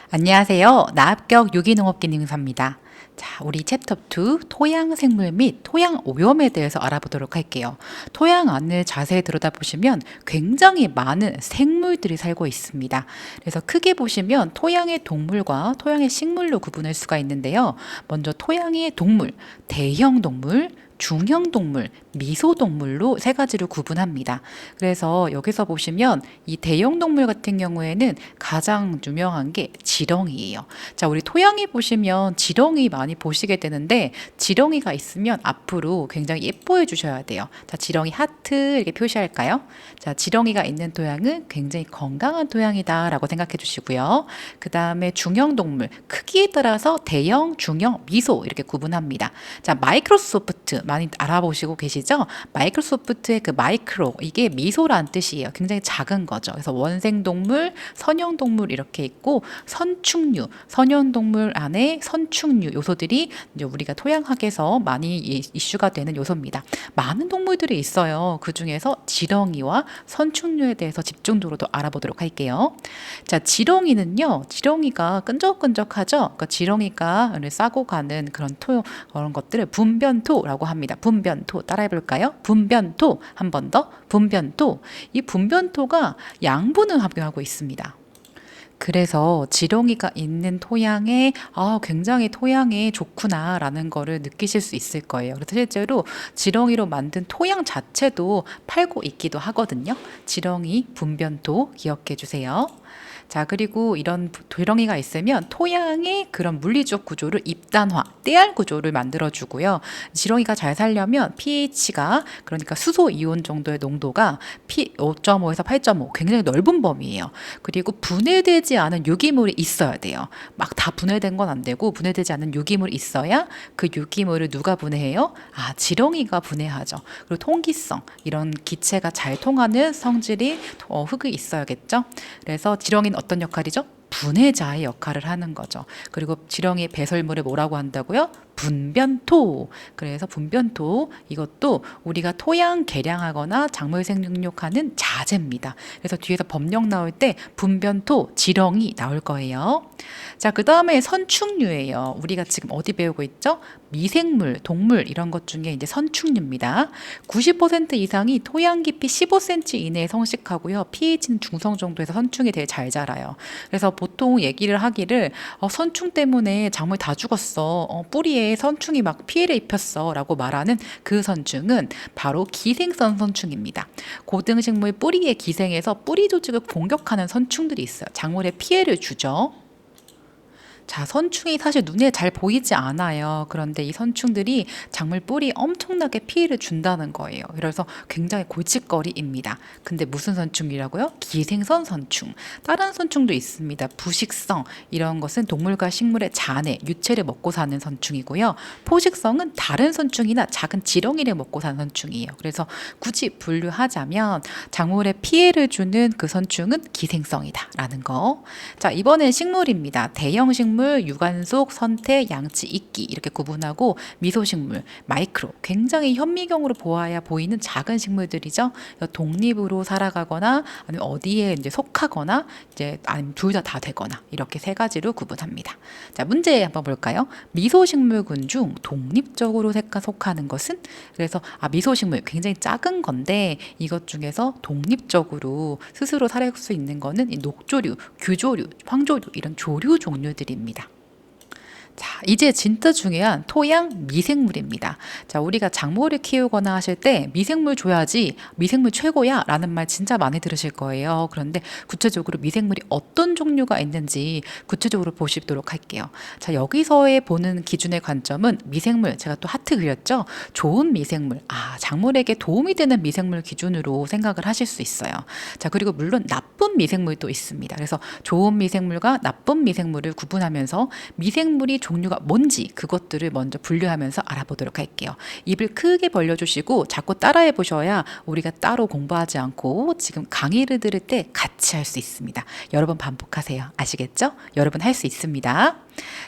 안녕하세요. 나합격 유기농업기능사입니다. 자, 우리 챕터 2 토양 생물 및 토양 오염에 대해서 알아보도록 할게요. 토양 안을 자세히 들여다보시면 굉장히 많은 생물들이 살고 있습니다. 그래서 크게 보시면 토양의 동물과 토양의 식물로 구분할 수가 있는데요. 먼저 토양의 동물, 대형 동물, 중형 동물, 미소 동물로 세 가지로 구분합니다. 그래서 여기서 보시면 이 대형 동물 같은 경우에는 가장 유명한 게 지렁이에요. 자, 우리 토양에 보시면 지렁이 많이 보시게 되는데 지렁이가 있으면 앞으로 굉장히 예뻐해 주셔야 돼요. 자, 지렁이 하트 이렇게 표시할까요? 자, 지렁이가 있는 토양은 굉장히 건강한 토양이다라고 생각해 주시고요. 그 다음에 중형 동물, 크기에 따라서 대형, 중형, 미소 이렇게 구분합니다. 자, 마이크로소프트 많이 알아보시고 계시죠? 마이크로소프트의 그 마이크로, 이게 미소란 뜻이에요. 굉장히 작은 거죠. 그래서 원생동물, 선형동물 이렇게 있고 선충류, 선형동물 안에 선충류 요소들이 이제 우리가 토양학에서 많이 이슈가 되는 요소입니다. 많은 동물들이 있어요. 그 중에서 지렁이와 선충류에 대해서 집중적으로 더 알아보도록 할게요. 자, 지렁이는요, 지렁이가 끈적끈적하죠? 그러니까 지렁이가 싸고 가는 그런 것들을 분변토라고 합니다. 분변토 따라해 볼까요? 분변토 한 번 더. 분변토. 이 분변토가 양분을 함유하고 있습니다. 그래서 지렁이가 있는 토양에 굉장히 토양에 좋구나라는 거를 느끼실 수 있을 거예요. 그래서 실제로 지렁이로 만든 토양 자체도 팔고 있기도 하거든요. 지렁이 분변토 기억해 주세요. 자, 그리고 이런 지렁이가 있으면 토양의 그런 물리적 구조를 입단화, 떼알 구조를 만들어주고요. 지렁이가 잘 살려면 pH가, 그러니까 수소 이온 정도의 농도가 5.5에서 8.5, 굉장히 넓은 범위예요. 그리고 분해되지 않은 유기물이 있어야 돼요. 막 다 분해된 건 안 되고, 분해되지 않은 유기물이 있어야 그 유기물을 누가 분해해요? 지렁이가 분해하죠. 그리고 통기성, 이런 기체가 잘 통하는 성질이 흙이 있어야겠죠. 그래서 지렁이는 어떤 역할이죠? 분해자의 역할을 하는 거죠. 그리고 지렁이 배설물을 뭐라고 한다고요? 분변토. 그래서 분변토, 이것도 우리가 토양 개량하거나 작물 생육하는 자재입니다. 그래서 뒤에서 법령 나올 때 분변토, 지렁이 나올 거예요. 자, 그 다음에 선충류예요. 우리가 지금 어디 배우고 있죠? 미생물, 동물 이런 것 중에 이제 선충류입니다. 90% 이상이 토양 깊이 15cm 이내에 성식하고요. pH는 중성 정도에서 선충이 되게 잘 자라요. 그래서 보통 얘기를 하기를 선충 때문에 작물 다 죽었어. 뿌리에 선충이 막 피해를 입혔어 라고 말하는 그 선충은 바로 기생성 선충입니다. 고등식물 뿌리에 기생해서 뿌리 조직을 공격하는 선충들이 있어요. 작물에 피해를 주죠. 자, 선충이 사실 눈에 잘 보이지 않아요. 그런데 이 선충들이 작물 뿌리에 엄청나게 피해를 준다는 거예요. 그래서 굉장히 골칫거리입니다. 근데 무슨 선충이라고요? 기생성 선충. 다른 선충도 있습니다. 부식성, 이런 것은 동물과 식물의 잔해, 유체를 먹고 사는 선충이고요. 포식성은 다른 선충이나 작은 지렁이를 먹고 사는 선충이에요. 그래서 굳이 분류하자면 작물에 피해를 주는 그 선충은 기생성이다 라는 거. 자, 이번엔 식물입니다. 대형 식물, 유관속, 선태, 양치, 이끼 이렇게 구분하고 미소식물, 마이크로, 굉장히 현미경으로 보아야 보이는 작은 식물들이죠. 독립으로 살아가거나 아니면 어디에 이제 속하거나 이제 아니면 둘 다 되거나 이렇게 세 가지로 구분합니다. 자, 문제 한번 볼까요? 미소식물군 중 독립적으로 속하는 것은, 그래서 미소식물 굉장히 작은 건데 이것 중에서 독립적으로 스스로 살아갈 수 있는 거는 이 녹조류, 규조류, 황조류 이런 조류 종류들입니다. 자, 이제 진짜 중요한 토양 미생물입니다. 자, 우리가 작물을 키우거나 하실 때 미생물 줘야지, 미생물 최고야 라는 말 진짜 많이 들으실 거예요. 그런데 구체적으로 미생물이 어떤 종류가 있는지 구체적으로 보시도록 할게요. 자, 여기서의 보는 기준의 관점은 미생물, 제가 또 하트 그렸죠? 좋은 미생물, 작물에게 도움이 되는 미생물 기준으로 생각을 하실 수 있어요. 자, 그리고 물론 나쁜 미생물도 있습니다. 그래서 좋은 미생물과 나쁜 미생물을 구분하면서 미생물이 종류가 뭔지 그것들을 먼저 분류하면서 알아보도록 할게요. 입을 크게 벌려주시고 자꾸 따라해 보셔야 우리가 따로 공부하지 않고 지금 강의를 들을 때 같이 할 수 있습니다. 여러분 반복하세요. 아시겠죠? 여러분 할 수 있습니다.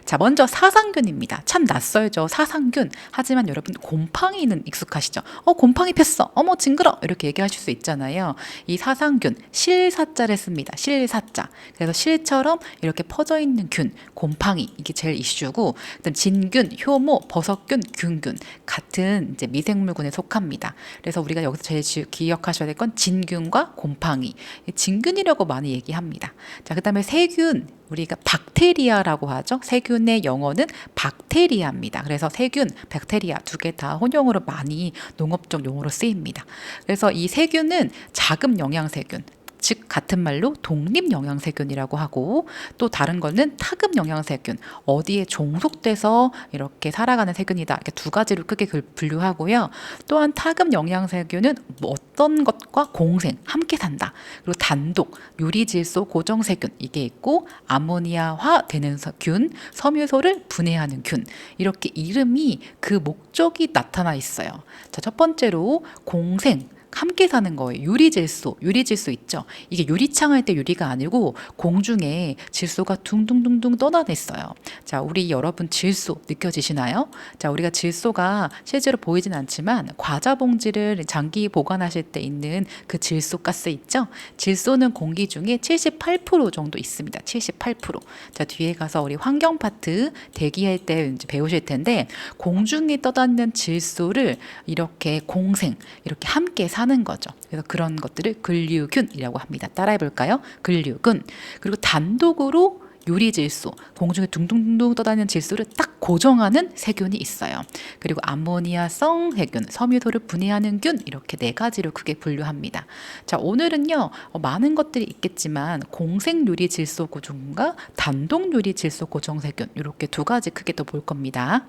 자, 먼저 사상균입니다. 참 낯설죠, 사상균. 하지만 여러분 곰팡이는 익숙하시죠? 곰팡이 폈어. 어머, 징그러. 이렇게 얘기하실 수 있잖아요. 이 사상균, 실사자를 씁니다. 실사자. 그래서 실처럼 이렇게 퍼져 있는 균, 곰팡이, 이게 제일 이슈고, 그다음 진균, 효모, 버섯균, 균균 같은 이제 미생물군에 속합니다. 그래서 우리가 여기서 제일 기억하셔야 될 건 진균과 곰팡이. 진균이라고 많이 얘기합니다. 자, 그다음에 세균, 우리가 박테리아라고 하죠. 세균의 영어는 박테리아입니다. 그래서 세균, 박테리아 두 개 다 혼용으로 많이 농업적 용어로 쓰입니다. 그래서 이 세균은 자금 영양세균, 즉 같은 말로 독립영양세균이라고 하고, 또 다른 거는 타급영양세균, 어디에 종속돼서 이렇게 살아가는 세균이다, 이렇게 두 가지로 크게 분류하고요. 또한 타급영양세균은 어떤 것과 공생, 함께 산다. 그리고 단독, 유리질소 고정세균, 이게 있고, 아모니아화 되는 균, 섬유소를 분해하는 균, 이렇게 이름이 그 목적이 나타나 있어요. 자, 첫 번째로 공생, 함께 사는 거예요. 유리질소, 유리질소 있죠? 이게 유리창 할 때 유리가 아니고 공중에 질소가 둥둥둥둥 떠다녔어요. 자, 우리 여러분 질소 느껴지시나요? 자, 우리가 질소가 실제로 보이진 않지만 과자 봉지를 장기 보관하실 때 있는 그 질소 가스 있죠? 질소는 공기 중에 78% 정도 있습니다. 78%. 자, 뒤에 가서 우리 환경 파트 대기할 때 이제 배우실 텐데, 공중에 떠다니는 질소를 이렇게 공생, 이렇게 함께 사는 거죠. 그래서 그런 것들을 근류균이라고 합니다. 따라해 볼까요? 근류균. 그리고 단독으로 유리질소, 공중에 둥둥둥 떠다니는 질소를 딱 고정하는 세균이 있어요. 그리고 암모니아성 세균, 섬유소를 분해하는 균, 이렇게 네 가지로 크게 분류합니다. 자, 오늘은요, 많은 것들이 있겠지만 공생 유리질소 고정과 단독 유리질소 고정세균, 이렇게 두 가지 크게 또 볼 겁니다.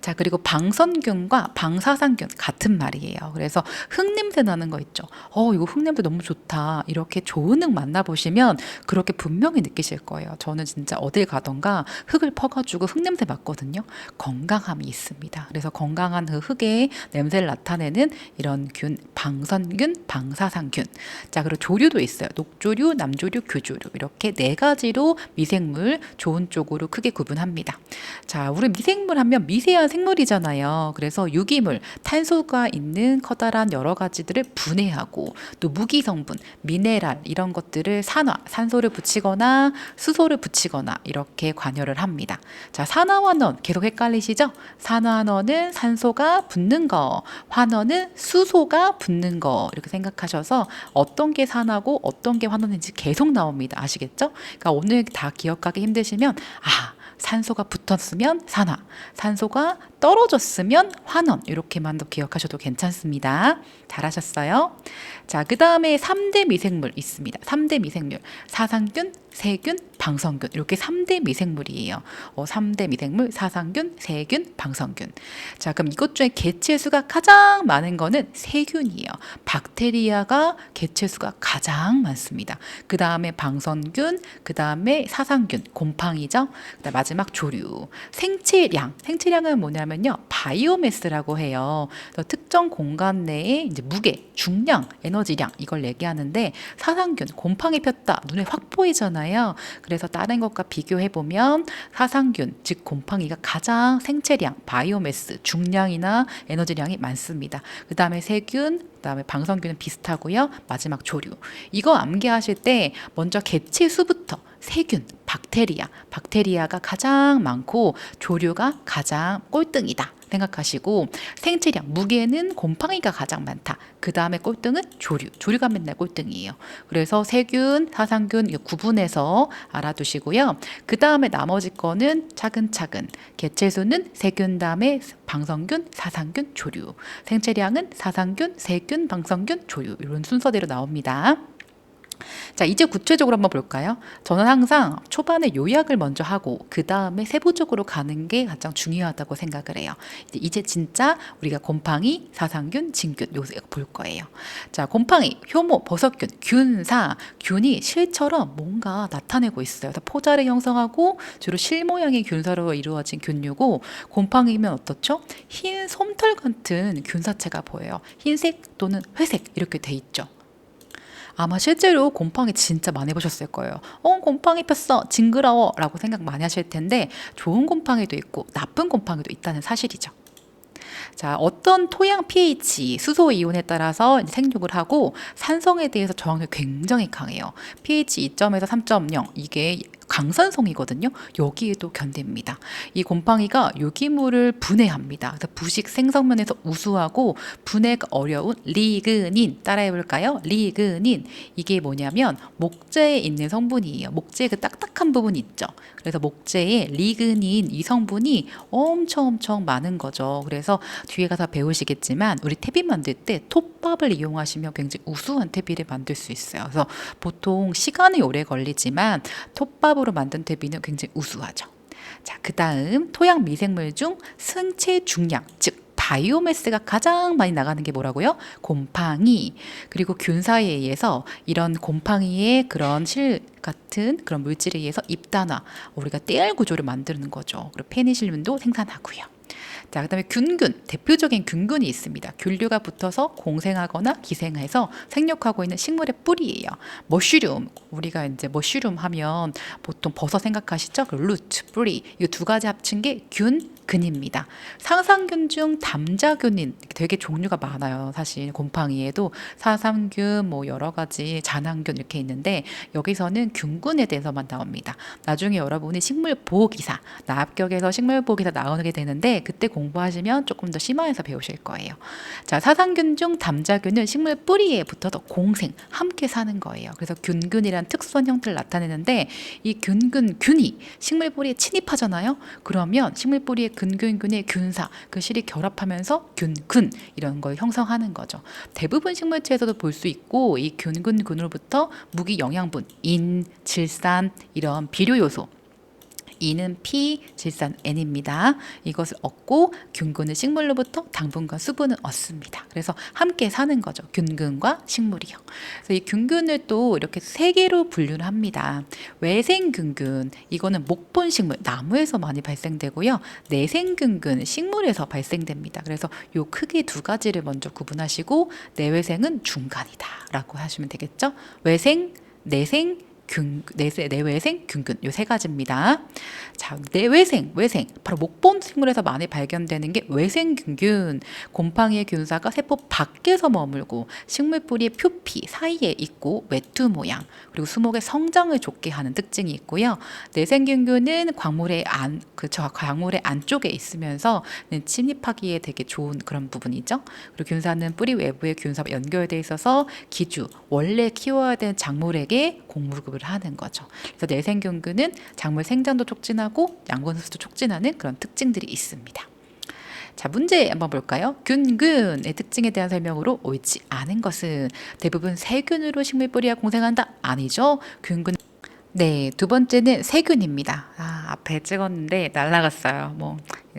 자, 그리고 방선균과 방사선균 같은 말이에요. 그래서 흙냄새 나는 거 있죠. 이거 흙냄새 너무 좋다. 이렇게 좋은 흙 만나보시면 그렇게 분명히 느끼실 거예요. 저는 진짜 어딜 가던가 흙을 퍼가지고 흙냄새 맡거든요. 건강함이 있습니다. 그래서 건강한 그 흙의 냄새를 나타내는 이런 균, 방선균, 방사선균. 자, 그리고 조류도 있어요. 녹조류, 남조류, 규조류. 이렇게 네 가지로 미생물 좋은 쪽으로 크게 구분합니다. 자, 우리 미생물 하면 미세한 생물이잖아요. 그래서 유기물, 탄소가 있는 커다란 여러 가지들을 분해하고, 또 무기 성분, 미네랄 이런 것들을 산화, 산소를 붙이거나 수소를 붙이거나 이렇게 관여를 합니다. 자, 산화환원 계속 헷갈리시죠? 산화환원은 산소가 붙는 거, 환원은 수소가 붙는 거, 이렇게 생각하셔서 어떤 게 산화고 어떤 게 환원인지 계속 나옵니다. 아시겠죠? 그러니까 오늘 다 기억하기 힘드시면 산소가 붙었으면 산화, 산소가 떨어졌으면 환원, 이렇게만 더 기억하셔도 괜찮습니다. 잘하셨어요. 자, 그 다음에 3대 미생물 있습니다. 3대 미생물, 사상균, 세균, 방성균, 이렇게 3대 미생물이에요. 3대 미생물, 사상균, 세균, 방성균. 자, 그럼 이것 중에 개체 수가 가장 많은 거는 세균이에요. 박테리아가 개체 수가 가장 많습니다. 그 다음에 방성균, 그 다음에 사상균, 곰팡이죠. 그다음 마지막 조류. 생체량은 뭐냐면요, 바이오매스라고 해요. 특정 공간 내에 이제 무게, 중량, 에너지량, 이걸 얘기하는데, 사상균, 곰팡이 폈다, 눈에 확 보이잖아요. 그래서 다른 것과 비교해 보면 사상균, 즉 곰팡이가 가장 생체량, 바이오매스, 중량이나 에너지량이 많습니다. 그 다음에 세균, 그 다음에 방성균은 비슷하고요. 마지막 조류. 이거 암기하실 때 먼저 개체 수부터 세균, 박테리아가 가장 많고 조류가 가장 꼴등이다 생각하시고, 생체량, 무게는 곰팡이가 가장 많다. 그 다음에 꼴등은 조류가 맨날 꼴등이에요. 그래서 세균, 사상균 구분해서 알아두시고요. 그 다음에 나머지 거는 차근차근, 개체수는 세균 다음에 방성균, 사상균, 조류, 생체량은 사상균, 세균, 방성균, 조류, 이런 순서대로 나옵니다. 자, 이제 구체적으로 한번 볼까요? 저는 항상 초반에 요약을 먼저 하고 그 다음에 세부적으로 가는 게 가장 중요하다고 생각을 해요. 이제 진짜 우리가 곰팡이, 사상균, 진균 요새 볼 거예요. 자, 곰팡이, 효모, 버섯균, 균이 실처럼 뭔가 나타내고 있어요. 그래서 포자를 형성하고 주로 실 모양의 균사로 이루어진 균류고, 곰팡이면 어떻죠? 흰 솜털 같은 균사체가 보여요. 흰색 또는 회색 이렇게 돼 있죠. 아마 실제로 곰팡이 진짜 많이 보셨을 거예요. 곰팡이 폈어. 징그러워. 라고 생각 많이 하실 텐데 좋은 곰팡이도 있고 나쁜 곰팡이도 있다는 사실이죠. 자, 어떤 토양 pH, 수소 이온에 따라서 이제 생육을 하고 산성에 대해서 저항력이 굉장히 강해요. pH 2점에서 3.0 이게 강산성이거든요. 여기에도 견딥니다. 이 곰팡이가 유기물을 분해합니다. 그래서 부식 생성면에서 우수하고 분해가 어려운 리그닌 따라해볼까요? 리그닌 이게 뭐냐면 목재에 있는 성분이에요. 목재 그 딱딱한 부분 있죠. 그래서 목재에 리그닌 이 성분이 엄청 많은 거죠. 그래서 뒤에 가서 배우시겠지만 우리 퇴비 만들 때 톱밥을 이용하시면 굉장히 우수한 퇴비를 만들 수 있어요. 그래서 보통 시간이 오래 걸리지만 톱밥으로 만든 퇴비는 굉장히 우수하죠. 자, 그 다음 토양 미생물 중 생체 중량, 즉 바이오매스가 가장 많이 나가는 게 뭐라고요? 곰팡이. 그리고 균사에 의해서 이런 곰팡이의 그런 실 같은 그런 물질에 의해서 잎단화, 우리가 떼알 구조를 만드는 거죠. 그리고 페니실린도 생산하고요. 자, 그다음에 균균, 대표적인 균균이 있습니다. 균류가 붙어서 공생하거나 기생해서 생육하고 있는 식물의 뿌리예요. 머쉬룸, 우리가 이제 머쉬룸 하면 보통 버섯 생각하시죠? 그 루트, 뿌리, 이 두 가지 합친 게 균근입니다. 상상균 중 담자균인 되게 종류가 많아요. 사실 곰팡이에도 사상균, 뭐 여러 가지 잔항균 이렇게 있는데 여기서는 균군에 대해서만 나옵니다. 나중에 여러분이 식물보호기사, 나합격에서 식물보호기사 나오게 되는데 그때 공부하시면 조금 더 심화해서 배우실 거예요. 자, 사상균 중 담자균은 식물 뿌리에 붙어서 공생, 함께 사는 거예요. 그래서 균근이란 특수한 형태를 나타내는데 이 균이 식물 뿌리에 침입하잖아요. 그러면 식물 뿌리에 근균균의 균사, 그 실이 결합하면서 균근 이런 걸 형성하는 거죠. 대부분 식물체에서도 볼 수 있고 이 균근으로부터 무기 영양분, 인, 질산 이런 비료 요소 E는 P, 질산 N입니다. 이것을 얻고 균근은 식물로부터 당분과 수분을 얻습니다. 그래서 함께 사는 거죠. 균근과 식물이요. 그래서 이 균근을 또 이렇게 세 개로 분류를 합니다. 외생균근, 이거는 목본식물, 나무에서 많이 발생되고요. 내생균근, 식물에서 발생됩니다. 그래서 요 크게 두 가지를 먼저 구분하시고 내외생은 중간이다 라고 하시면 되겠죠. 외생, 내생, 내외생, 균근 요 세 가지입니다. 자, 내외생, 외생 바로 목본 식물에서 많이 발견되는 게 외생균균. 곰팡이의 균사가 세포 밖에서 머물고 식물 뿌리의 표피 사이에 있고 외투 모양 그리고 수목의 성장을 좋게 하는 특징이 있고요. 내생균균은 광물의 광물의 안쪽에 있으면서 침입하기에 되게 좋은 그런 부분이죠. 그리고 균사는 뿌리 외부에 균사와 연결되어 있어서 기주 원래 키워야 되는 작물에게 공급을 하는 거죠. 그래서 내생균균은 작물 생장도 촉진하고 양분수도 촉진하는 그런 특징들이 있습니다. 자, 문제 한번 볼까요? 균근의 특징에 대한 설명으로 옳지 않은 것은 대부분 세균으로 식물 뿌리가 공생한다? 아니죠. 균근 네, 두 번째는 세균입니다. 앞에 찍었는데 날라갔어요. 뭐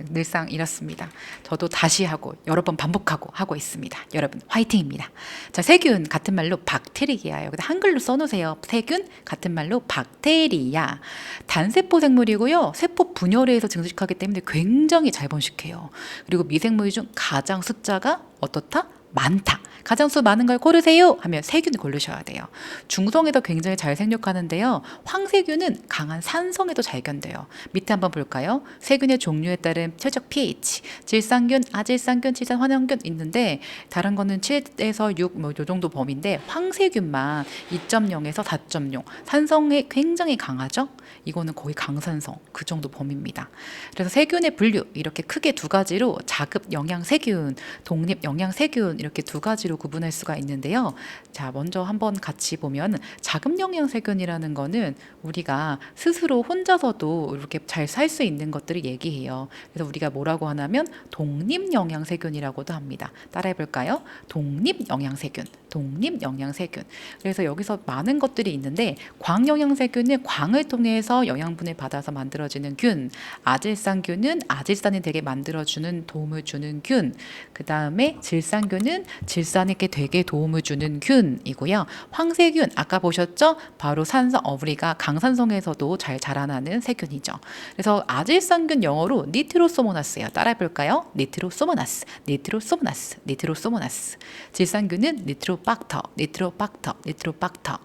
늘상 이렇습니다. 저도 다시 하고 여러 번 반복하고 하고 있습니다. 여러분 화이팅입니다. 자, 세균 같은 말로 박테리아예요. 근데 한글로 써놓으세요. 세균 같은 말로 박테리아. 단세포 생물이고요. 세포 분열을 해서 증식하기 때문에 굉장히 잘 번식해요. 그리고 미생물 중 가장 숫자가 어떻다? 많다. 가장 수 많은 걸 고르세요 하면 세균을 고르셔야 돼요. 중성에도 굉장히 잘 생육하는데요. 황세균은 강한 산성에도 잘 견뎌요. 밑에 한번 볼까요? 세균의 종류에 따른 최적 pH, 질산균, 아질산균, 질산 환원균 있는데 다른 거는 7에서 6 뭐 요 정도 범위인데 황세균만 2.0에서 4.0 산성에 굉장히 강하죠. 이거는 거의 강산성 그 정도 범위입니다. 그래서 세균의 분류 이렇게 크게 두 가지로 자급 영양세균, 독립 영양세균 이렇게 두 가지로 구분할 수가 있는데요. 자, 먼저 한번 같이 보면 자급 영양세균이라는 거는 우리가 스스로 혼자서도 이렇게 잘 살 수 있는 것들을 얘기해요. 그래서 우리가 뭐라고 하냐면 독립 영양세균이라고도 합니다. 따라해 볼까요? 독립 영양세균. 독립 영양세균. 그래서 여기서 많은 것들이 있는데 광영양세균은 광을 통해서 영양분을 받아서 만들어지는 균, 아질산균은 아질산이 되게 만들어주는 도움을 주는 균, 그 다음에 질산균은 질산에게 되게 도움을 주는 균이고요. 황세균 아까 보셨죠? 바로 산성, 우리가 강산성에서도 잘 자라나는 세균이죠. 그래서 아질산균 영어로 니트로소모나스예요. 따라해 볼까요? 니트로소모나스, 니트로소모나스, 니트로소모나스. 질산균은 니트로 니트로박터, 니트로박터, 니트로박터.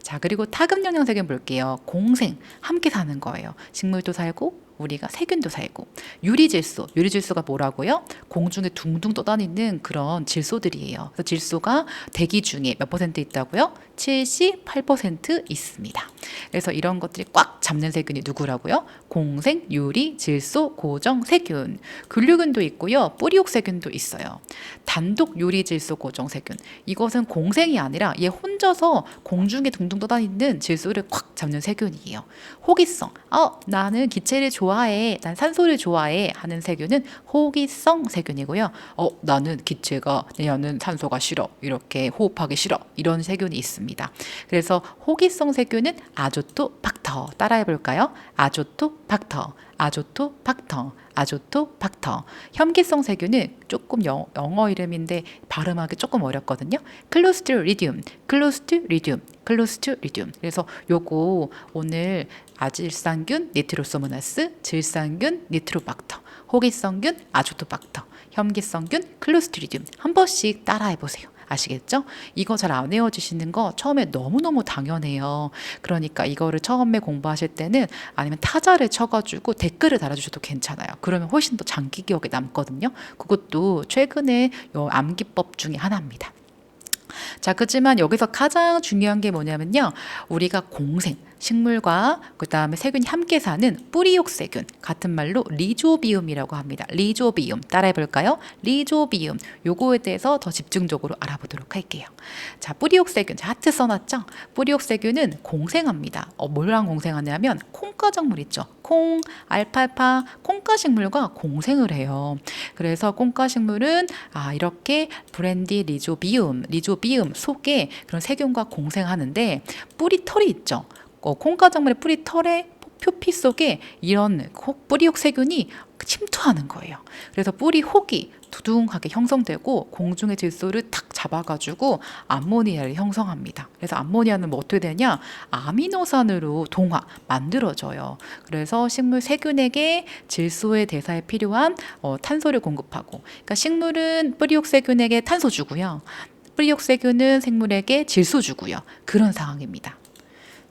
자, 그리고 타급 영양 세균 볼게요. 공생, 함께 사는 거예요. 식물도 살고 우리가 세균도 살고. 유리질소, 유리질소가 뭐라고요? 공중에 둥둥 떠다니는 그런 질소들이에요. 그래서 질소가 대기 중에 몇 퍼센트 있다고요? 78% 있습니다. 그래서 이런 것들이 꽉 잡는 세균이 누구라고요? 공생, 유리, 질소, 고정, 세균. 근류균도 있고요. 뿌리옥 세균도 있어요. 단독 유리, 질소, 고정, 세균. 이것은 공생이 아니라 얘 혼자서 공중에 둥둥 떠다니는 질소를 꽉 잡는 세균이에요. 호기성. 나는 기체를 좋아해. 난 산소를 좋아해. 하는 세균은 호기성 세균이고요. 나는 기체가, 나는 산소가 싫어. 이렇게 호흡하기 싫어. 이런 세균이 있습니다. 그래서 호기성 세균은 아조토박터. 따라해 볼까요? 아조토박터, 아조토박터, 아조토박터. 혐기성 세균은 조금 영어 이름인데 발음하기 조금 어렵거든요. 클로스트리디움, 클로스트리디움, 클로스트리디움. 그래서 요거 오늘 아질산균 니트로소모나스, 질산균 니트로박터, 호기성균 아조토박터, 혐기성균 클로스트리디움. 한 번씩 따라해 보세요. 아시겠죠? 이거 잘 안 외워주시는 거 처음에 너무너무 당연해요. 그러니까 이거를 처음에 공부하실 때는 아니면 타자를 쳐가지고 댓글을 달아주셔도 괜찮아요. 그러면 훨씬 더 장기 기억에 남거든요. 그것도 최근에 암기법 중에 하나입니다. 자, 그렇지만 여기서 가장 중요한 게 뭐냐면요. 우리가 공생, 식물과 그 다음에 세균이 함께 사는 뿌리옥 세균, 같은 말로 리조비움이라고 합니다. 리조비움. 따라해 볼까요? 리조비움. 요거에 대해서 더 집중적으로 알아보도록 할게요. 자, 뿌리옥 세균. 하트 써놨죠? 뿌리옥 세균은 공생합니다. 뭐랑 공생하냐면 콩가작물 있죠? 콩, 알팔파, 콩가식물과 공생을 해요. 그래서 콩가식물은 이렇게 브랜디 리조비움 속에 그런 세균과 공생하는데 뿌리털이 있죠. 콩가작물의 뿌리털에 표피 속에 이런 뿌리혹 세균이 침투하는 거예요. 그래서 뿌리혹이 두둥하게 형성되고 공중의 질소를 탁 잡아가지고 암모니아를 형성합니다. 그래서 암모니아는 뭐 어떻게 되냐? 아미노산으로 만들어져요. 그래서 식물 세균에게 질소의 대사에 필요한 탄소를 공급하고, 그러니까 식물은 뿌리혹 세균에게 탄소 주고요. 뿌리혹 세균은 생물에게 질소 주고요. 그런 상황입니다.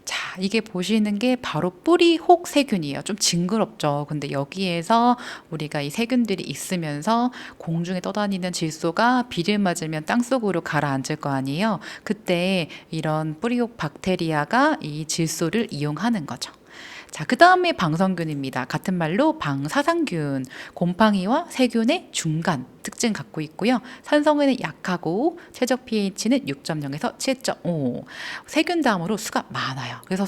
자, 이게 보시는 게 바로 뿌리혹 세균이에요. 좀 징그럽죠. 근데 여기에서 우리가 이 세균들이 있으면서 공중에 떠다니는 질소가 비를 맞으면 땅속으로 가라앉을 거 아니에요. 그때 이런 뿌리혹 박테리아가 이 질소를 이용하는 거죠. 자, 그 다음에 방성균입니다. 같은 말로 방사상균, 곰팡이와 세균의 중간 특징 갖고 있고요. 산성에는 약하고 최적 pH는 6.0에서 7.5. 세균 다음으로 수가 많아요. 그래서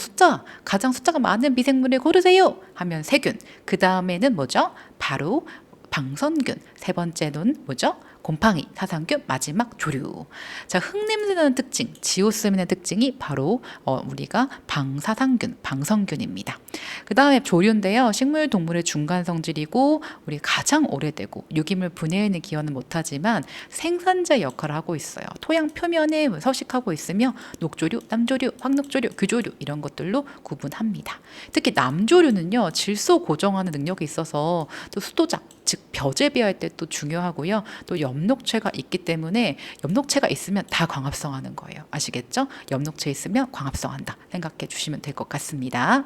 가장 숫자가 많은 미생물을 고르세요 하면 세균. 그 다음에는 뭐죠? 바로 방선균. 세 번째는 뭐죠? 곰팡이, 사상균, 마지막 조류. 자, 흙냄새 나는 특징, 지오스민의 특징이 바로 우리가 방성균입니다. 그 다음에 조류인데요. 식물, 동물의 중간 성질이고 우리 가장 오래되고 유기물 분해에는 기여는 못하지만 생산자 역할을 하고 있어요. 토양 표면에 서식하고 있으며 녹조류, 남조류, 황녹조류, 규조류 이런 것들로 구분합니다. 특히 남조류는요. 질소 고정하는 능력이 있어서 또 수도작, 즉 벼 재배할 때 또 중요하고요. 또 엽록체가 있기 때문에 엽록체가 있으면 다 광합성하는 거예요. 아시겠죠? 엽록체 있으면 광합성한다 생각해 주시면 될 것 같습니다.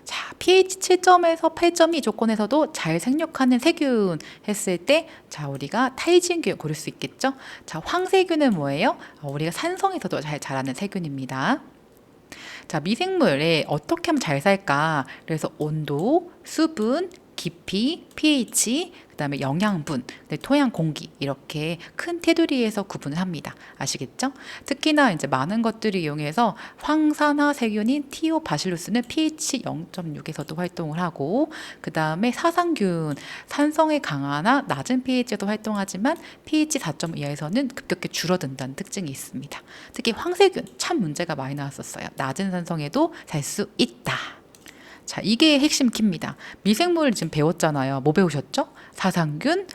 자, pH 7점에서 8.2 조건에서도 잘 생육하는 세균 했을 때, 자, 우리가 탈진균 고를 수 있겠죠? 자, 황세균은 뭐예요? 우리가 산성에서도 잘 자라는 세균입니다. 자, 미생물에 어떻게 하면 잘 살까? 그래서 온도, 수분, 깊이, pH, 그 다음에 영양분, 토양 공기 이렇게 큰 테두리에서 구분을 합니다. 아시겠죠? 특히나 이제 많은 것들을 이용해서 황산화 세균인 티오바실루스는 pH 0.6에서도 활동을 하고, 그 다음에 사상균, 산성에 강하나 낮은 pH에도 활동하지만 pH 4.5 이하에서는 급격히 줄어든다는 특징이 있습니다. 특히 황세균 참 문제가 많이 나왔었어요. 낮은 산성에도 살 수 있다. 자, 이게 핵심 키입니다. 미생물을 지금 배웠잖아요. 뭐 배우셨죠? 사상균,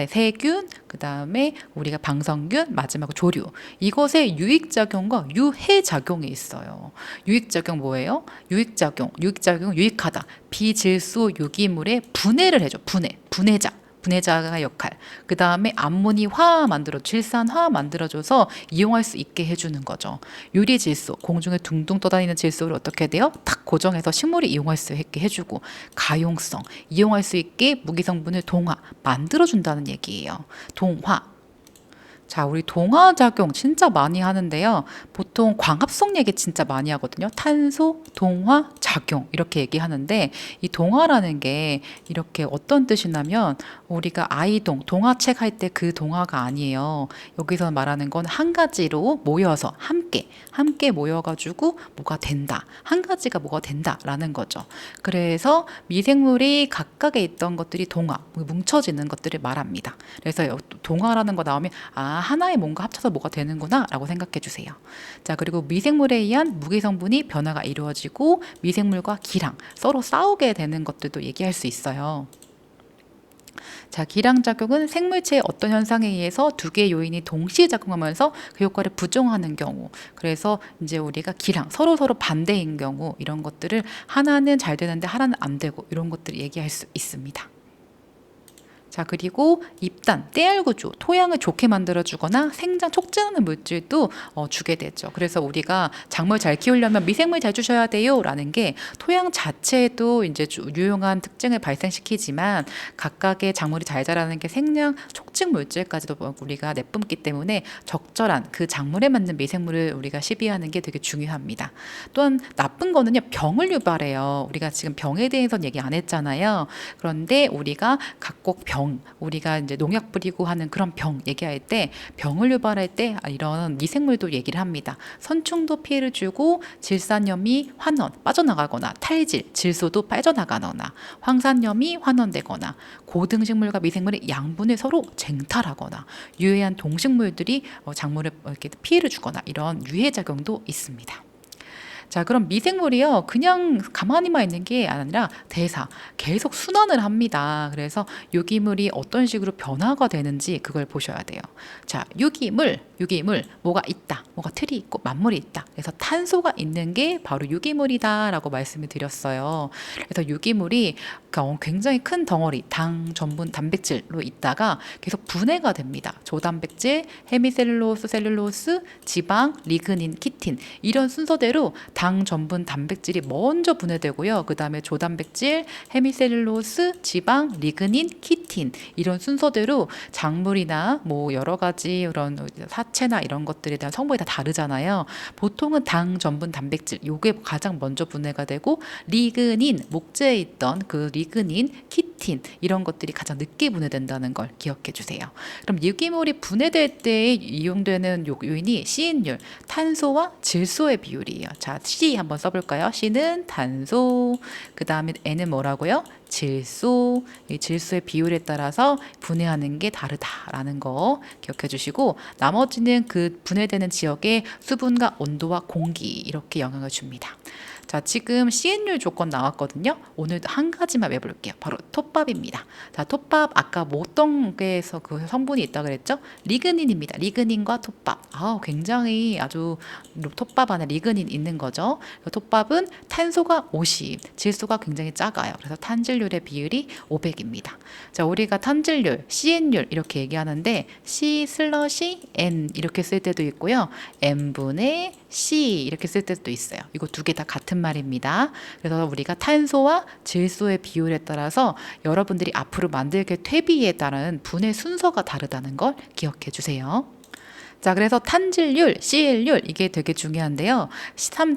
세균, 그 다음에 우리가 방성균, 마지막으로 조류. 이것의 유익작용과 유해작용이 있어요. 유익작용 뭐예요? 유익작용은 유익하다. 비질소 유기물의 분해를 해줘. 분해자. 분해자 역할, 그 다음에 암모니 화 만들어, 질산화 만들어줘서 이용할 수 있게 해주는 거죠. 유리 질소, 공중에 둥둥 떠다니는 질소를 어떻게 돼요? 탁 고정해서 식물이 이용할 수 있게 해주고, 가용성, 이용할 수 있게 무기 성분을 동화, 만들어준다는 얘기예요. 동화. 자, 우리 동화 작용 진짜 많이 하는데요. 보통 광합성 얘기 진짜 많이 하거든요. 탄소, 동화, 작용 이렇게 얘기하는데 이 동화라는 게 이렇게 어떤 뜻이냐면 우리가 아이동, 동화책 할 때 그 동화가 아니에요. 여기서 말하는 건 한 가지로 모여서 함께 모여가지고 뭐가 된다. 한 가지가 뭐가 된다라는 거죠. 그래서 미생물이 각각에 있던 것들이 동화, 뭉쳐지는 것들을 말합니다. 그래서 동화라는 거 나오면 하나의 뭔가 합쳐서 뭐가 되는구나 라고 생각해 주세요. 자, 그리고 미생물에 의한 무기 성분이 변화가 이루어지고 미생물과 기랑 서로 싸우게 되는 것들도 얘기할 수 있어요. 자, 기량작용은 생물체의 어떤 현상에 의해서 두 개의 요인이 동시에 작용하면서 그 효과를 부정하는 경우, 그래서 이제 우리가 기량, 서로 반대인 경우 이런 것들을 하나는 잘 되는데 하나는 안 되고 이런 것들을 얘기할 수 있습니다. 자, 그리고 입단, 떼알 구조, 토양을 좋게 만들어주거나 생장 촉진하는 물질도 주게 되죠. 그래서 우리가 작물 잘 키우려면 미생물 잘 주셔야 돼요 라는 게 토양 자체에도 이제 유용한 특징을 발생시키지만 각각의 작물이 잘 자라는 게 생장 촉진 물질까지도 우리가 내뿜기 때문에 적절한 그 작물에 맞는 미생물을 우리가 시비하는 게 되게 중요합니다. 또한 나쁜 거는요, 병을 유발해요. 우리가 지금 병에 대해서는 얘기 안 했잖아요. 그런데 우리가 각국 우리가 이제 농약 뿌리고 하는 그런 병 얘기할 때 병을 유발할 때 이런 미생물도 얘기를 합니다. 선충도 피해를 주고 질산염이 환원 빠져나가거나 탈질, 질소도 빠져나가거나 황산염이 환원되거나 고등식물과 미생물의 양분을 서로 쟁탈하거나 유해한 동식물들이 작물에 이렇게 피해를 주거나 이런 유해 작용도 있습니다. 자, 그럼 미생물이요, 그냥 가만히만 있는 게 아니라 계속 순환을 합니다. 그래서 유기물이 어떤 식으로 변화가 되는지 그걸 보셔야 돼요. 자, 유기물, 뭐가 있다. 뭐가 틀이 있고 만물이 있다. 그래서 탄소가 있는 게 바로 유기물이다라고 말씀을 드렸어요. 그래서 유기물이 굉장히 큰 덩어리, 당, 전분, 단백질로 있다가 계속 분해가 됩니다. 조단백질, 헤미셀룰로스, 셀룰로스, 지방, 리그닌, 키틴 이런 순서대로 당, 전분, 단백질이 먼저 분해되고요. 그 다음에 조단백질, 헤미셀룰로스, 지방, 리그닌, 키틴 이런 순서대로 작물이나 뭐 여러 가지 그런 사체나 이런 것들에 대한 성분이 다 다르잖아요. 보통은 당, 전분, 단백질 요게 가장 먼저 분해가 되고 리그닌, 목재에 있던 그 리그닌, 키틴 이런 것들이 가장 늦게 분해된다는 걸 기억해 주세요. 그럼 유기물이 분해될 때 이용되는 요인이 C인율, 탄소와 질소의 비율이에요. 자, C 한번 써볼까요? C는 탄소, 그 다음에 N은 뭐라고요? 질소. 이 질소의 비율에 따라서 분해하는 게 다르다라는 거 기억해 주시고 나머지는 그 분해되는 지역의 수분과 온도와 공기 이렇게 영향을 줍니다. 자, 지금 CN율 조건 나왔거든요. 오늘 한 가지만 외볼게요. 바로 톱밥입니다. 자, 톱밥 아까 뭐 어떤 게에서 그 성분이 있다 그랬죠? 리그닌입니다. 리그닌과 톱밥. 굉장히 아주 톱밥 안에 리그닌 있는 거죠. 톱밥은 탄소가 50, 질소가 굉장히 작아요. 그래서 탄질률의 비율이 500입니다. 자, 우리가 탄질률, CN율 이렇게 얘기하는데 C/N 이렇게 쓸 때도 있고요. N분의 C 이렇게 쓸 때도 있어요. 이거 두 개 다 같은 말입니다. 그래서 우리가 탄소와 질소의 비율에 따라서 여러분들이 앞으로 만들 게 퇴비에 따른 분해 순서가 다르다는 걸 기억해 주세요. 자, 그래서 탄질률, CL률 이게 되게 중요한데요.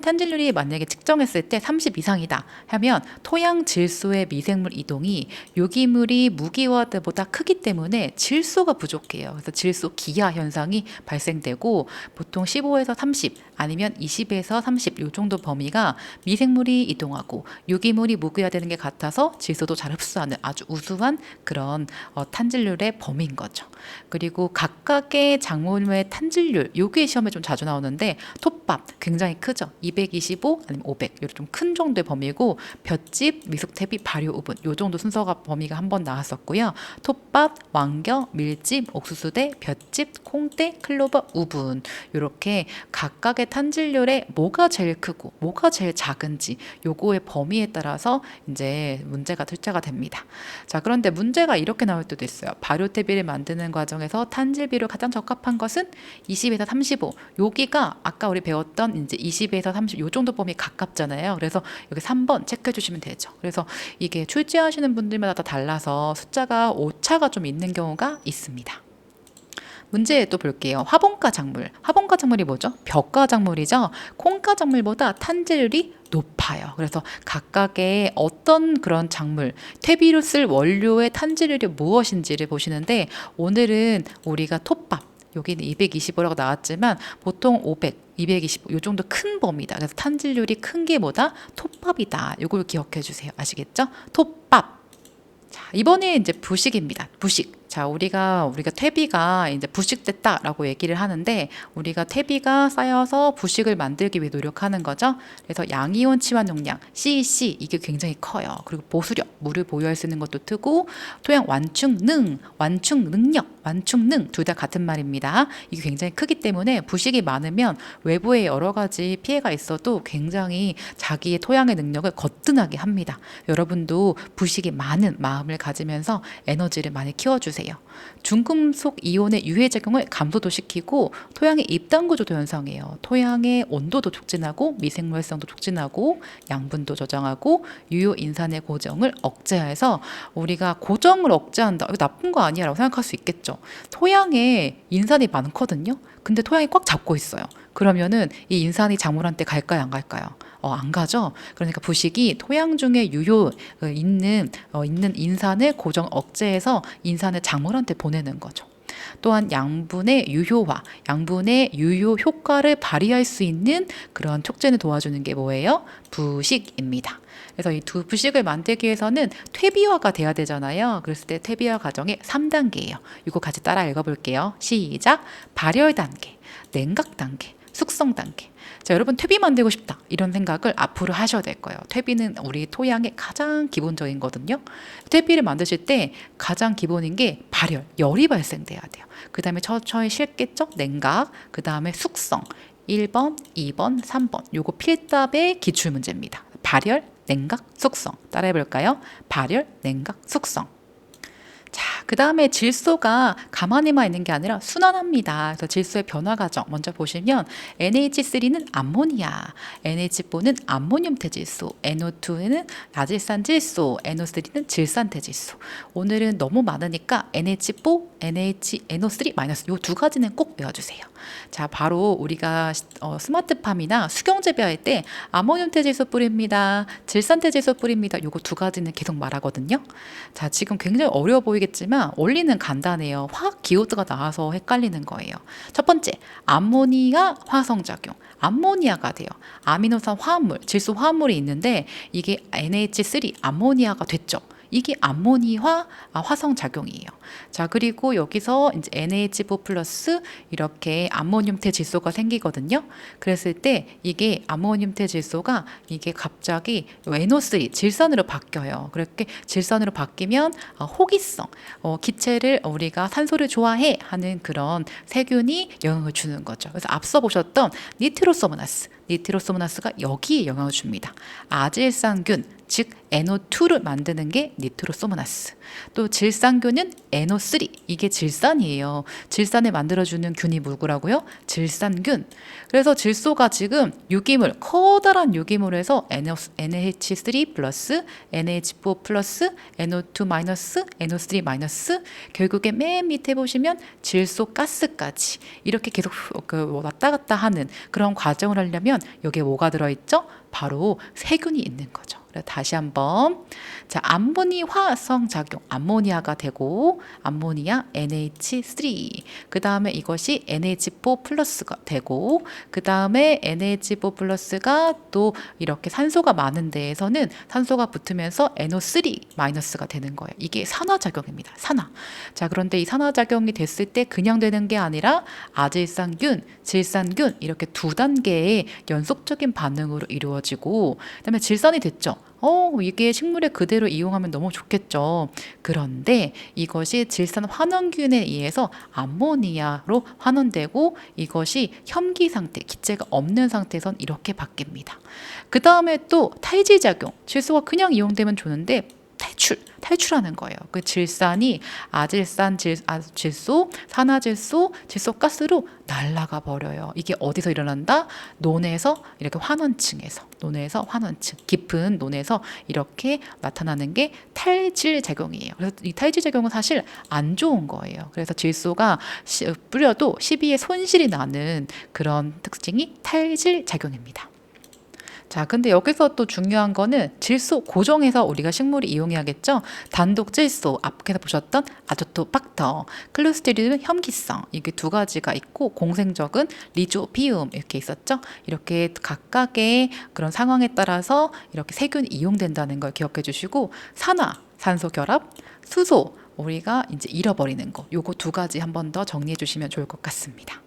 탄질률이 만약에 측정했을 때 30 이상이다 하면 토양 질소의 미생물 이동이 유기물이 무기화보다 크기 때문에 질소가 부족해요. 그래서 질소 기하 현상이 발생되고 보통 15에서 30 아니면 20에서 30 요 정도 범위가 미생물이 이동하고 유기물이 무기화되는 게 같아서 질소도 잘 흡수하는 아주 우수한 그런 탄질률의 범위인 거죠. 그리고 각각의 작물에 탄질률, 요게 시험에 좀 자주 나오는데 톱밥 굉장히 크죠. 225 아니면 500 이런 좀 큰 정도의 범위고 볏짚, 미숙태비, 발효, 우분 요 정도 순서가 범위가 한 번 나왔었고요. 톱밥, 왕겨, 밀짚, 옥수수대, 볏짚, 콩대, 클로버, 우분 이렇게 각각의 탄질률에 뭐가 제일 크고 뭐가 제일 작은지 요거의 범위에 따라서 이제 문제가 출제가 됩니다. 자, 그런데 문제가 이렇게 나올 때도 있어요. 발효태비를 만드는 과정에서 탄질비로 가장 적합한 것은 20에서 35. 여기가 아까 우리 배웠던 이제 20에서 30, 요 정도 범위 가깝잖아요. 그래서 여기 3번 체크해 주시면 되죠. 그래서 이게 출제하시는 분들마다 다 달라서 숫자가 오차가 좀 있는 경우가 있습니다. 문제 또 볼게요. 화분가 작물. 화분가 작물이 뭐죠? 벼가 작물이죠. 콩가 작물보다 탄질률이 높아요. 그래서 각각의 어떤 그런 작물, 퇴비로 쓸 원료의 탄질률이 무엇인지를 보시는데 오늘은 우리가 톱밥, 여기는 225라고 나왔지만 보통 500, 225, 요 정도 큰 범위다. 그래서 탄질률이 큰 게 뭐다? 톱밥이다. 요걸 기억해 주세요. 아시겠죠? 톱밥. 자, 이번에 이제 부식입니다. 부식. 자, 우리가 퇴비가 이제 부식됐다라고 얘기를 하는데 우리가 퇴비가 쌓여서 부식을 만들기 위해 노력하는 거죠. 그래서 양이온 치환 용량 CEC 이게 굉장히 커요. 그리고 보수력 물을 보유할 수 있는 것도 크고 토양 완충 능, 완충 능력, 완충 능 둘 다 같은 말입니다. 이게 굉장히 크기 때문에 부식이 많으면 외부에 여러 가지 피해가 있어도 굉장히 자기의 토양의 능력을 거뜬하게 합니다. 여러분도 부식이 많은 마음을 가지면서 에너지를 많이 키워주세요. 중금속 이온의 유해 작용을 감소도 시키고 토양의 입단 구조도 현상해요. 토양의 온도도 촉진하고 미생물성도 촉진하고 양분도 저장하고 유효 인산의 고정을 억제해서 우리가 고정을 억제한다. 이거 나쁜 거 아니야라고 생각할 수 있겠죠. 토양에 인산이 많거든요. 근데 토양이 꽉 잡고 있어요. 그러면은 이 인산이 작물한테 갈까요, 안 갈까요? 안 가죠. 그러니까 부식이 토양 중에 있는 인산을 고정 억제해서 인산을 작물한테 보내는 거죠. 또한 양분의 유효화, 양분의 유효 효과를 발휘할 수 있는 그런 촉진을 도와주는 게 뭐예요? 부식입니다. 그래서 이 두 부식을 만들기 위해서는 퇴비화가 돼야 되잖아요. 그랬을 때 퇴비화 과정의 3단계예요. 이거 같이 따라 읽어볼게요. 시작. 발열 단계, 냉각 단계, 숙성 단계. 자, 여러분 퇴비 만들고 싶다 이런 생각을 앞으로 하셔야 될 거예요. 퇴비는 우리 토양의 가장 기본적인 거든요. 퇴비를 만드실 때 가장 기본인 게 발열, 열이 발생돼야 돼요. 그 다음에 천천히 식겠죠? 냉각, 그 다음에 숙성. 1번, 2번, 3번. 요거 필답의 기출문제입니다. 발열, 냉각, 숙성. 따라해볼까요? 발열, 냉각, 숙성. 자, 그 다음에 질소가 가만히만 있는 게 아니라 순환합니다. 그래서 질소의 변화 과정 먼저 보시면 NH3는 암모니아, NH4는 암모늄 태질소, NO2는 나질산 질소, NO3는 질산 태질소. 오늘은 너무 많으니까 NH4, NO3 마이너스 요 두 가지는 꼭 외워주세요. 자, 바로 우리가 스마트팜이나 수경 재배할 때 아모늄 태질소 뿌립니다. 질산 태질소 뿌립니다. 요거 두 가지는 계속 말하거든요. 자, 지금 굉장히 어려워 보이겠지만 원리는 간단해요. 화학 기호드가 나와서 헷갈리는 거예요. 첫 번째, 암모니아 화성작용. 암모니아가 돼요. 아미노산 화합물, 질소 화합물이 있는데 이게 NH3 암모니아가 됐죠. 이게 암모니화 화성 작용이에요. 자, 그리고 여기서 이제 NH4 플러스 이렇게 암모늄태 질소가 생기거든요. 그랬을 때 이게 암모늄태 질소가 이게 갑자기 NO3 질산으로 바뀌어요. 그렇게 질산으로 바뀌면 호기성, 기체를 우리가 산소를 좋아해 하는 그런 세균이 영향을 주는 거죠. 그래서 앞서 보셨던 니트로소모나스가 여기에 영향을 줍니다. 아질산균 즉 NO2를 만드는 게 니트로소모나스. 또 질산균은 NO3. 이게 질산이에요. 질산을 만들어주는 균이 뭐라고요? 질산균. 그래서 질소가 지금 유기물, 커다란 유기물에서 NH3 플러스, NH4 플러스, NO2 마이너스, NO3 마이너스, 결국에 맨 밑에 보시면 질소 가스까지 이렇게 계속 왔다 갔다 하는 그런 과정을 하려면 여기에 뭐가 들어있죠? 바로 세균이 있는 거죠. 그래서 다시 한번. 자, 암모니화성 작용. 암모니아가 되고, 암모니아 NH3. 그 다음에 이것이 NH4 플러스가 되고, 그 다음에 NH4 플러스가 또 이렇게 산소가 많은 데에서는 산소가 붙으면서 NO3 마이너스가 되는 거예요. 이게 산화작용입니다. 산화. 자, 그런데 이 산화작용이 됐을 때 그냥 되는 게 아니라 아질산균, 질산균 이렇게 두 단계의 연속적인 반응으로 이루어지고, 그다음에 질산이 됐죠. 이게 식물에 그대로 이용하면 너무 좋겠죠. 그런데 이것이 질산 환원균에 의해서 암모니아로 환원되고, 이것이 혐기 상태, 기체가 없는 상태에선 이렇게 바뀝니다. 그 다음에 또 탈지작용. 질소가 그냥 이용되면 좋은데 탈출하는 거예요. 그 질산이 질소, 산화질소, 질소가스로 날아가 버려요. 이게 어디서 일어난다? 논에서 이렇게 논에서 환원층, 깊은 논에서 이렇게 나타나는 게 탈질작용이에요. 그래서 이 탈질작용은 사실 안 좋은 거예요. 그래서 질소가 뿌려도 시비에 손실이 나는 그런 특징이 탈질작용입니다. 자, 근데 여기서 또 중요한 거는 질소 고정해서 우리가 식물이 이용해야겠죠. 단독 질소, 앞에서 보셨던 아조토박터, 클로스트리디움 혐기성, 이게 두 가지가 있고, 공생적은 리조비움 이렇게 있었죠. 이렇게 각각의 그런 상황에 따라서 이렇게 세균이 이용된다는 걸 기억해 주시고, 산화, 산소 결합, 수소, 우리가 이제 잃어버리는 거, 요거 두 가지 한 번 더 정리해 주시면 좋을 것 같습니다.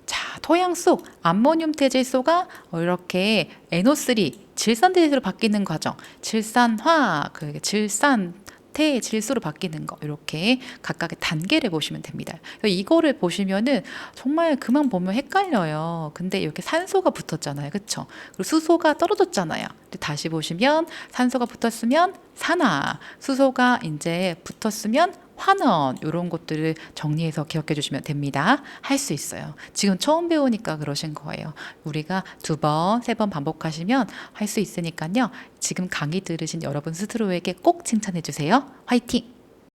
자, 토양 속 암모늄 태질소가 이렇게 NO3 질산대질소로 바뀌는 과정, 질산화, 질산태질소로 바뀌는 거, 이렇게 각각의 단계를 보시면 됩니다. 이거를 보시면은 정말 그만 보면 헷갈려요. 근데 이렇게 산소가 붙었잖아요, 그렇죠? 그리고 수소가 떨어졌잖아요. 다시 보시면 산소가 붙었으면 산화, 수소가 이제 붙었으면 환원, 이런 것들을 정리해서 기억해 주시면 됩니다. 할 수 있어요. 지금 처음 배우니까 그러신 거예요. 우리가 2번, 3번 반복하시면 할 수 있으니까요. 지금 강의 들으신 여러분 스스로에게 꼭 칭찬해 주세요. 화이팅!